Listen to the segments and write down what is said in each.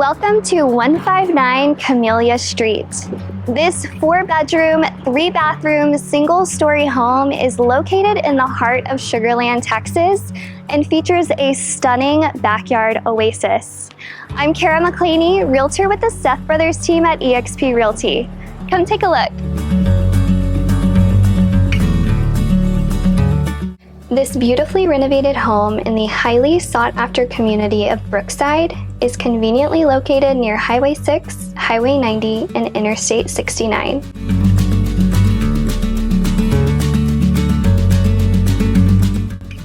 Welcome to 159 Camellia Street. This 4-bedroom, 3-bathroom, single-story home is located in the heart of Sugar Land, Texas, and features a stunning backyard oasis. I'm Kara McClaney, realtor with the Seth Brothers team at eXp Realty. Come take a look. This beautifully renovated home in the highly sought-after community of Brookside is conveniently located near Highway 6, Highway 90, and Interstate 69.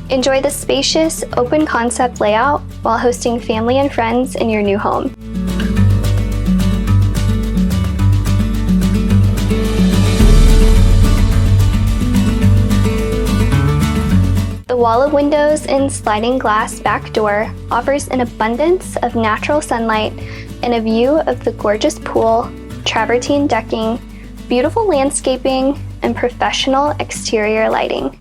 Enjoy the spacious, open-concept layout while hosting family and friends in your new home. The wall of windows and sliding glass back door offers an abundance of natural sunlight and a view of the gorgeous pool, travertine decking, beautiful landscaping, and professional exterior lighting.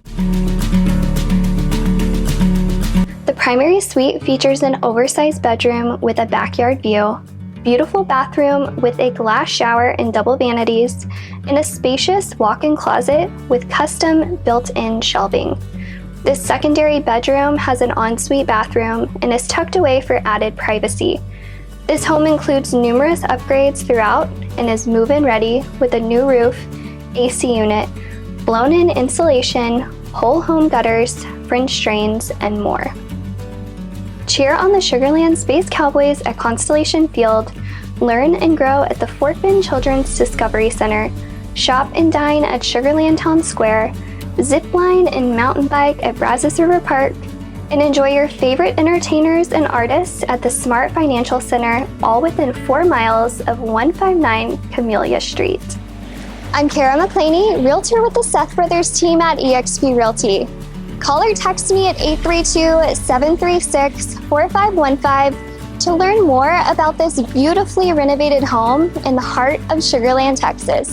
The primary suite features an oversized bedroom with a backyard view, beautiful bathroom with a glass shower and double vanities, and a spacious walk-in closet with custom built-in shelving. This secondary bedroom has an ensuite bathroom and is tucked away for added privacy. This home includes numerous upgrades throughout and is move-in ready with a new roof, AC unit, blown-in insulation, whole home gutters, French drains, and more. Cheer on the Sugar Land Space Cowboys at Constellation Field, learn and grow at the Fort Bend Children's Discovery Center, shop and dine at Sugar Land Town Square, zip line and mountain bike at Brazos River Park, and enjoy your favorite entertainers and artists at the Smart Financial Center, all within 4 miles of 159 Camellia Street. I'm Kara McClaney, realtor with the Seth Brothers team at eXp Realty. Call or text me at 832-736-4515 to learn more about this beautifully renovated home in the heart of Sugar Land, Texas.